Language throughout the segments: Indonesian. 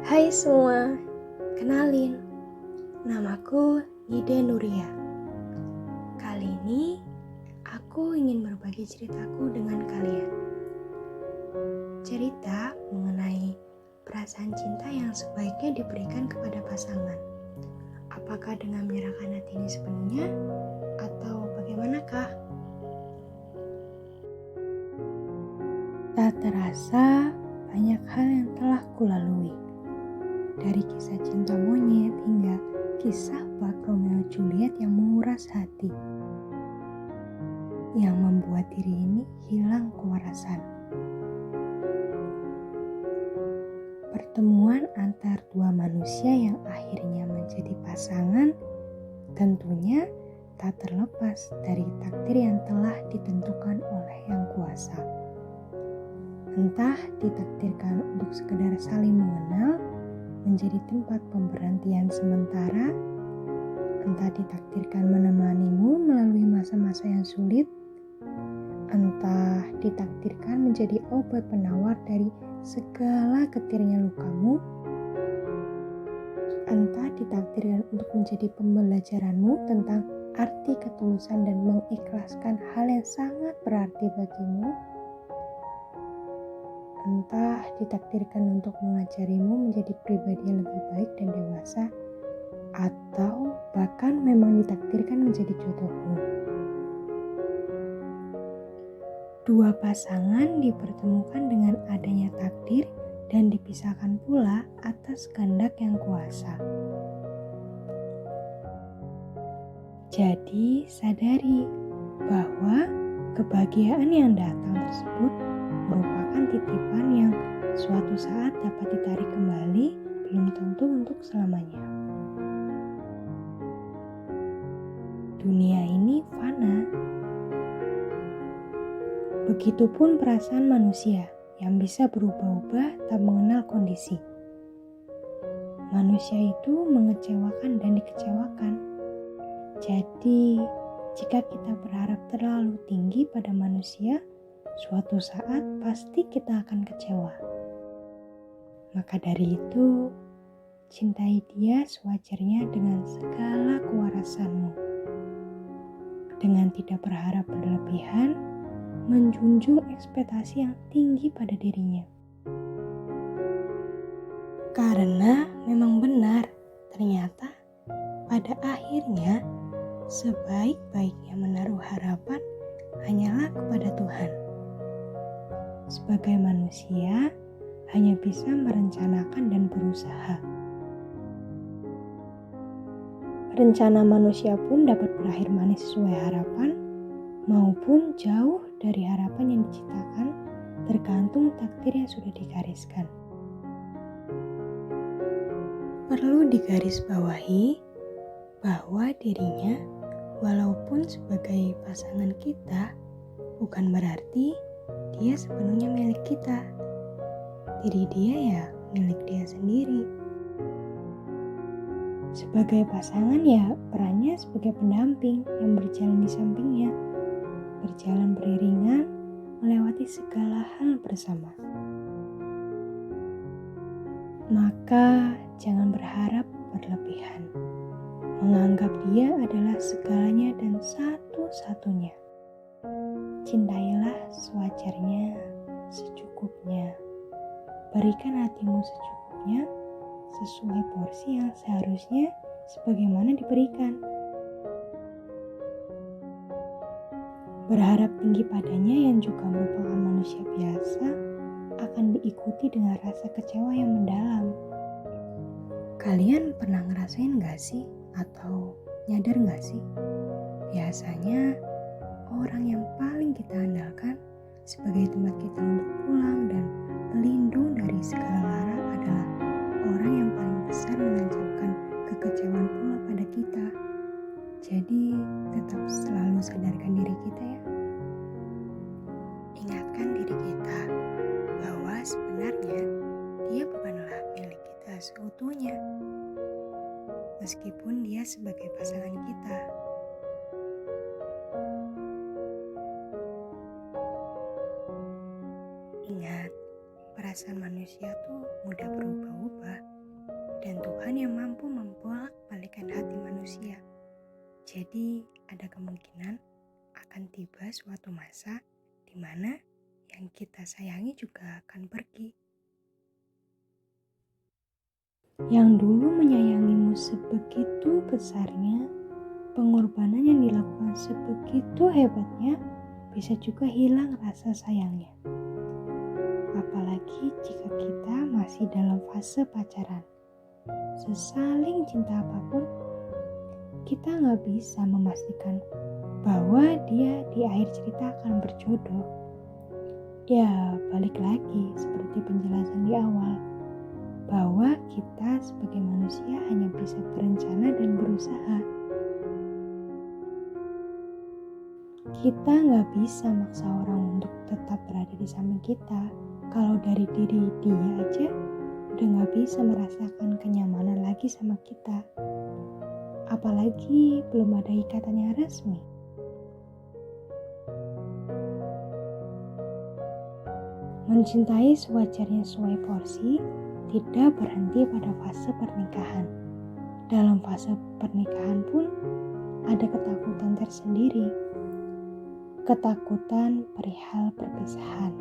Hai semua, kenalin, namaku Nida Nuria. Kali ini aku ingin berbagi ceritaku dengan kalian. Cerita mengenai perasaan cinta yang sebaiknya diberikan kepada pasangan. Apakah dengan menyerahkan hati ini sepenuhnya atau bagaimanakah? Tak terasa banyak hal yang telah kulalui. Dari kisah cinta monyet hingga kisah bak Romeo Juliet yang menguras hati, yang membuat diri ini hilang kewarasan. Pertemuan antar dua manusia yang akhirnya menjadi pasangan tentunya tak terlepas dari takdir yang telah ditentukan oleh Yang Kuasa. Entah ditakdirkan untuk sekedar saling mengenal, menjadi tempat pemberhentian sementara, entah ditakdirkan menemanimu melalui masa-masa yang sulit, entah ditakdirkan menjadi obat penawar dari segala getirnya lukamu, entah ditakdirkan untuk menjadi pembelajaranmu tentang arti ketulusan dan mengikhlaskan hal yang sangat berarti bagimu, entah ditakdirkan untuk mengajarimu menjadi pribadi yang lebih baik dan dewasa, atau bahkan memang ditakdirkan menjadi jodohmu. Dua pasangan dipertemukan dengan adanya takdir dan dipisahkan pula atas kehendak Yang Kuasa. Jadi sadari bahwa kebahagiaan yang datang tersebut merupakan titipan yang suatu saat dapat ditarik kembali, belum tentu untuk selamanya. Dunia ini fana. Begitupun perasaan manusia yang bisa berubah-ubah tak mengenal kondisi. Manusia itu mengecewakan dan dikecewakan. Jadi, jika kita berharap terlalu tinggi pada manusia, suatu saat pasti kita akan kecewa. Maka dari itu, cintai dia sewajarnya dengan segala kewarasanmu. Dengan tidak berharap berlebihan, menjunjung ekspektasi yang tinggi pada dirinya. Karena memang benar, ternyata pada akhirnya sebaik-baiknya menaruh harapan hanyalah kepada Tuhan. Sebagai manusia, hanya bisa merencanakan dan berusaha. Rencana manusia pun dapat berakhir manis sesuai harapan, maupun jauh dari harapan yang diciptakan, tergantung takdir yang sudah digariskan. Perlu digarisbawahi bahwa dirinya, walaupun sebagai pasangan kita, bukan berarti dia sepenuhnya milik kita. Diri dia ya milik dia sendiri. Sebagai pasangan ya perannya sebagai pendamping yang berjalan di sampingnya, berjalan beriringan melewati segala hal bersama. Maka jangan berharap berlebihan, menganggap dia adalah segalanya dan satu-satunya. Cintailah sewajarnya, secukupnya. Berikan hatimu secukupnya, sesuai porsi yang seharusnya sebagaimana diberikan. Berharap tinggi padanya yang juga merupakan manusia biasa akan diikuti dengan rasa kecewa yang mendalam. Kalian pernah ngerasain gak sih? Atau nyadar gak sih? Biasanya orang yang paling kita andalkan sebagai tempat kita untuk pulang dan pelindung dari segala lara adalah orang yang paling besar menancapkan kekecewaan pula pada kita. Jadi tetap selalu sadarkan diri kita ya. Ingatkan diri kita bahwa sebenarnya dia bukanlah milik kita seutuhnya. Meskipun dia sebagai pasangan kita. Ingat, perasaan manusia tuh mudah berubah-ubah. dan Tuhan yang mampu membolak-balikkan hati manusia. Jadi ada kemungkinan akan tiba suatu masa di mana yang kita sayangi juga akan pergi. Yang dulu menyayangimu sebegitu besarnya, pengorbanan yang dilakukan sebegitu hebatnya, bisa juga hilang rasa sayangnya. Apalagi jika kita masih dalam fase pacaran. Sesaling cinta apapun, kita nggak bisa memastikan bahwa dia di akhir cerita akan berjodoh. Ya, balik lagi seperti penjelasan di awal, bahwa kita sebagai manusia hanya bisa berencana dan berusaha. Kita nggak bisa maksa orang untuk tetap berada di samping kita. Kalau dari diri dia aja udah nggak bisa merasakan kenyamanan lagi sama kita. Apalagi belum ada ikatan yang resmi. Mencintai sewajarnya sesuai porsi tidak berhenti pada fase pernikahan. Dalam fase pernikahan pun ada ketakutan tersendiri. Ketakutan perihal perpisahan.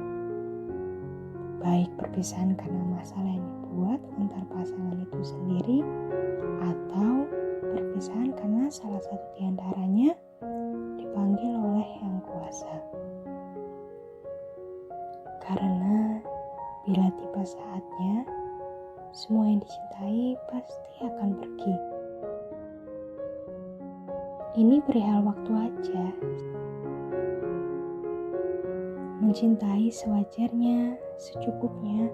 Baik perpisahan karena masalah yang dibuat antar pasangan itu sendiri, atau perpisahan karena salah satu di antaranya dipanggil oleh Yang Kuasa. Karena bila tiba saatnya, semua yang dicintai pasti akan pergi. Ini perihal waktu aja. Mencintai sewajarnya, secukupnya,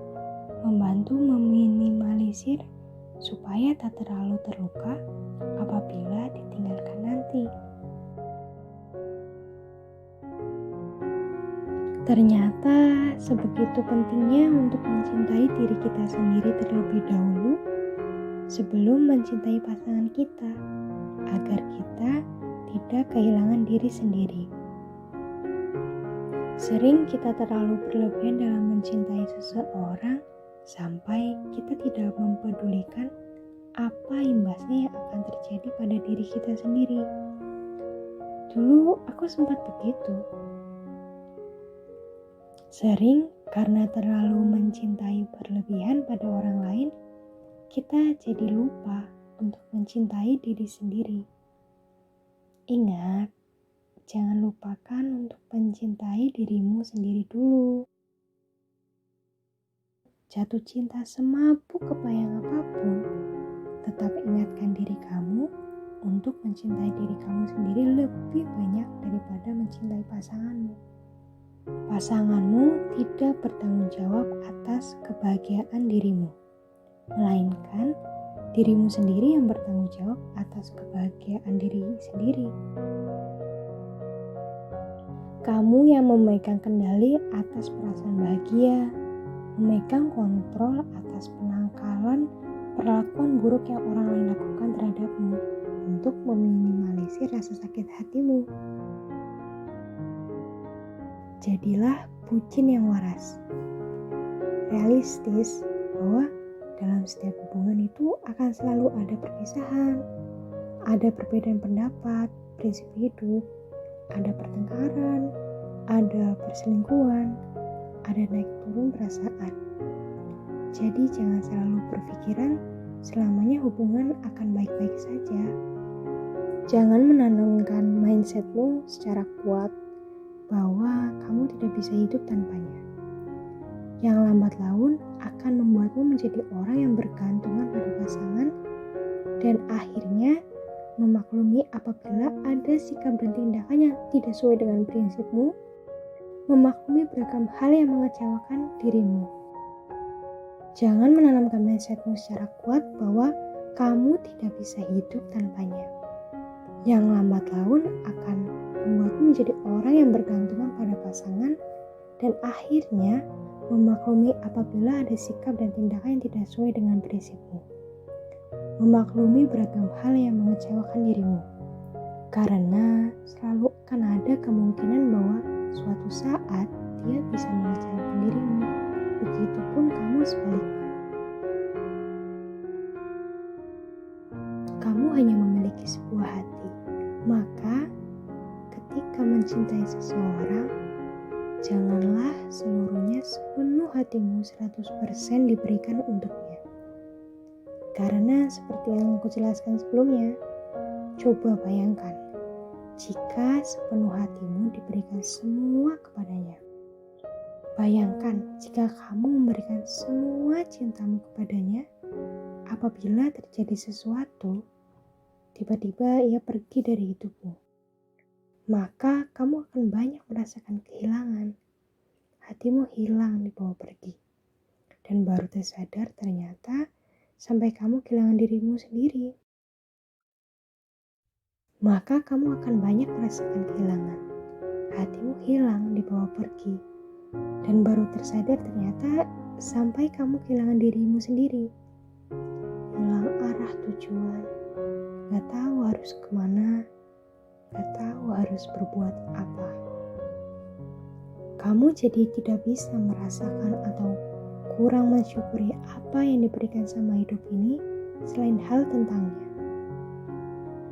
membantu meminimalisir supaya tak terlalu terluka apabila ditinggalkan nanti. Ternyata sebegitu pentingnya untuk mencintai diri kita sendiri terlebih dahulu sebelum mencintai pasangan kita, agar kita tidak kehilangan diri sendiri. Sering kita terlalu berlebihan dalam mencintai seseorang sampai kita tidak mempedulikan apa imbasnya yang akan terjadi pada diri kita sendiri. Dulu aku sempat begitu. Sering karena terlalu mencintai berlebihan pada orang lain, kita jadi lupa untuk mencintai diri sendiri. Ingat, jangan lupakan untuk mencintai dirimu sendiri dulu. Jatuh cinta semabuk kebayang apapun, tetap ingatkan diri kamu untuk mencintai diri kamu sendiri lebih banyak daripada mencintai pasanganmu. Pasanganmu tidak bertanggung jawab atas kebahagiaan dirimu, melainkan dirimu sendiri yang bertanggung jawab atas kebahagiaan diri sendiri. Kamu yang memegang kendali atas perasaan bahagia, memegang kontrol atas penangkalan perlakuan buruk yang orang lain lakukan terhadapmu untuk meminimalisir rasa sakit hatimu. Jadilah bucin yang waras, realistis bahwa dalam setiap hubungan itu akan selalu ada perpisahan, ada perbedaan pendapat, prinsip hidup, ada pertengkaran, ada perselingkuhan, ada naik turun perasaan. Jadi jangan selalu berpikiran selamanya hubungan akan baik-baik saja. Jangan menanamkan mindsetmu secara kuat bahwa kamu tidak bisa hidup tanpanya. Yang lambat laun akan membuatmu menjadi orang yang bergantungan pada pasangan dan akhirnya memaklumi apabila ada sikap dan tindakan yang tidak sesuai dengan prinsipmu, memaklumi beragam hal yang mengecewakan dirimu. Jangan menanamkan mindsetmu secara kuat bahwa kamu tidak bisa hidup tanpanya. Yang lambat laun akan membuatmu menjadi orang yang bergantungan pada pasangan dan akhirnya memaklumi apabila ada sikap dan tindakan yang tidak sesuai dengan prinsipmu. Memaklumi beragam hal yang mengecewakan dirimu. Karena selalu akan ada kemungkinan bahwa suatu saat dia bisa mengecewakan dirimu. Begitupun kamu sebaliknya. mencintai seseorang, janganlah seluruhnya sepenuh hatimu 100% diberikan untuknya. Karena seperti yang aku jelaskan sebelumnya, coba bayangkan jika sepenuh hatimu diberikan semua kepadanya. Bayangkan jika kamu memberikan semua cintamu kepadanya, apabila terjadi sesuatu, tiba-tiba ia pergi dari hidupmu, maka kamu akan banyak merasakan kehilangan. Hatimu hilang dibawa pergi, dan baru tersadar ternyata sampai kamu kehilangan dirimu sendiri. Maka kamu akan banyak merasakan kehilangan. Hatimu hilang dibawa pergi, dan baru tersadar ternyata sampai kamu kehilangan dirimu sendiri. Hilang arah tujuan, gak tahu harus kemana, gak tahu harus berbuat apa. Kamu jadi tidak bisa merasakan atau kurang mensyukuri apa yang diberikan sama hidup ini selain hal tentangnya.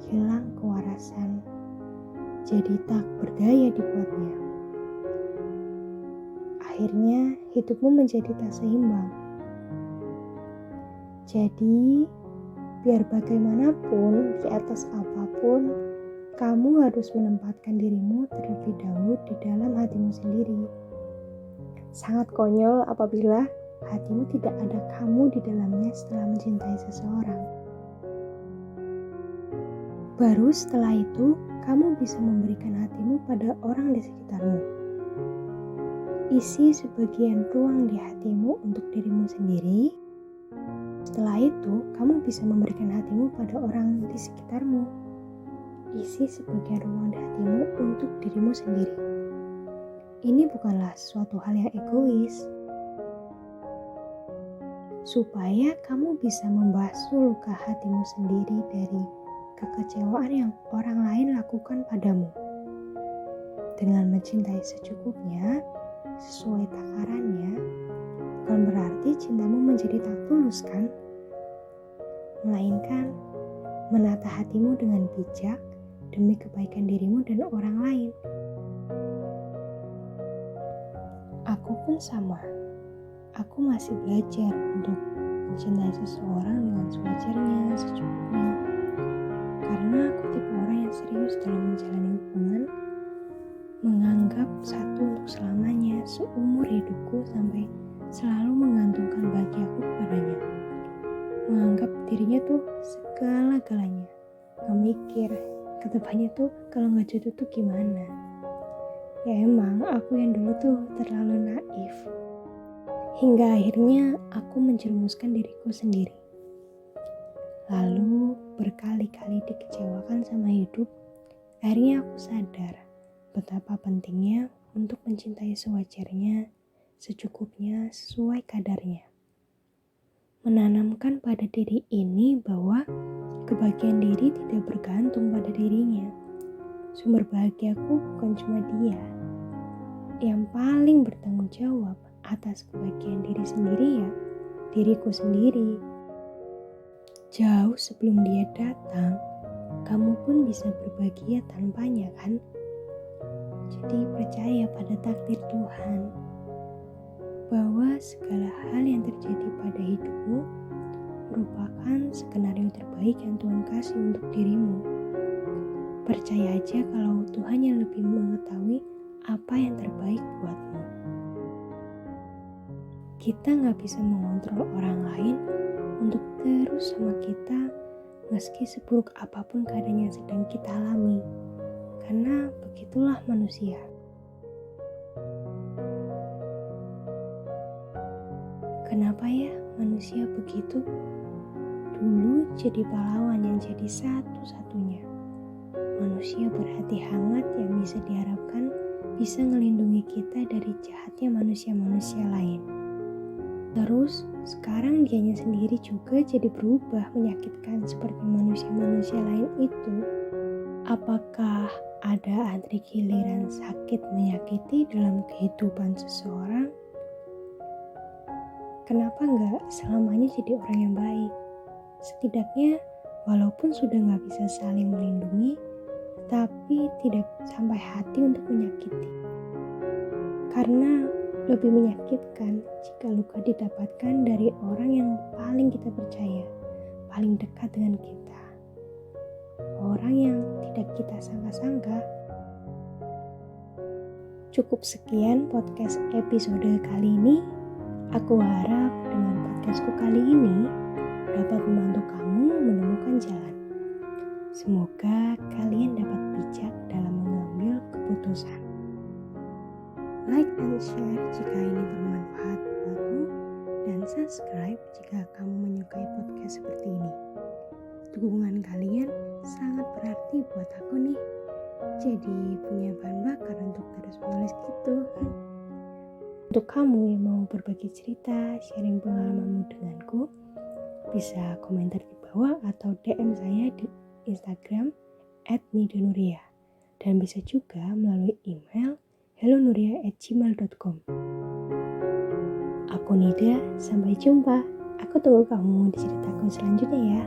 Hilang kewarasan, jadi tak berdaya dibuatnya. Akhirnya hidupmu menjadi tak seimbang. Jadi, biar bagaimanapun, di atas apapun, kamu harus menempatkan dirimu terlebih dahulu di dalam hatimu sendiri. Sangat konyol apabila hatimu tidak ada kamu di dalamnya setelah mencintai seseorang. Baru setelah itu, kamu bisa memberikan hatimu pada orang di sekitarmu. Isi sebagian ruang di hatimu untuk dirimu sendiri. Setelah itu, kamu bisa memberikan hatimu pada orang di sekitarmu. Isi sebagian ruang di hatimu untuk dirimu sendiri. Ini bukanlah suatu hal yang egois. Supaya kamu bisa membasuh luka hatimu sendiri dari kekecewaan yang orang lain lakukan padamu. Dengan mencintai secukupnya, sesuai takarannya, bukan berarti cintamu menjadi tak tulus kan? Melainkan menata hatimu dengan bijak demi kebaikan dirimu dan orang lain. Aku pun sama. Aku masih belajar untuk mencintai seseorang dengan sewajarnya, secukupnya. Karena aku tipe orang yang serius dalam menjalani hubungan, menganggap satu untuk selamanya seumur hidupku sampai selalu menggantungkan bahagiaku kepadanya. Menganggap dirinya tuh segala-galanya. Gak mikir ke depannya tuh kalau gak jodoh tuh gimana. Ya emang aku yang dulu tuh terlalu naif. Hingga akhirnya aku menjerumuskan diriku sendiri. Lalu berkali-kali dikecewakan sama hidup, akhirnya aku sadar betapa pentingnya untuk mencintai sewajarnya, secukupnya, sesuai kadarnya. Menanamkan pada diri ini bahwa kebahagiaan diri tidak bergantung pada dirinya. Sumber bahagiaku bukan cuma dia. Yang paling bertanggung jawab atas kebahagiaan diri sendiri ya diriku sendiri. Jauh sebelum dia datang, kamu pun bisa berbahagia tanpanya kan? Jadi percaya pada takdir Tuhan, bahwa segala hal yang terjadi pada hidupmu merupakan skenario terbaik yang Tuhan kasih untuk dirimu. Percaya aja kalau Tuhan yang lebih mengetahui apa yang terbaik buatmu. Kita gak bisa mengontrol orang lain untuk terus sama kita meski seburuk apapun keadaan yang sedang kita alami, karena begitulah manusia. Kenapa ya manusia begitu? Dulu jadi pahlawan yang jadi satu-satunya. Manusia berhati hangat yang bisa diharapkan bisa melindungi kita dari jahatnya manusia-manusia lain. Terus sekarang dianya sendiri juga jadi berubah menyakitkan seperti manusia-manusia lain itu. Apakah ada antri giliran sakit menyakiti dalam kehidupan seseorang? Kenapa nggak selamanya jadi orang yang baik? Setidaknya walaupun sudah nggak bisa saling melindungi, tapi tidak sampai hati untuk menyakiti. Karena lebih menyakitkan jika luka didapatkan dari orang yang paling kita percaya, paling dekat dengan kita. Orang yang tidak kita sangka-sangka. Cukup sekian podcast episode kali ini. Aku harap dengan podcastku kali ini dapat membantu kamu menemukan jalan. Semoga kalian dapat bijak dalam mengambil keputusan. Like and share jika ini bermanfaat buatmu, dan subscribe jika kamu menyukai podcast seperti ini. Dukungan kalian sangat berarti buat aku nih. Jadi punya bahan bakar untuk terus menulis gitu. Untuk kamu yang mau berbagi cerita, sharing pengalamanmu denganku, bisa komentar di bawah atau DM saya di Instagram @nidanuria, dan bisa juga melalui email hellonuria@gmail.com. Aku Nida, sampai jumpa. Aku tunggu kamu di ceritaku selanjutnya ya.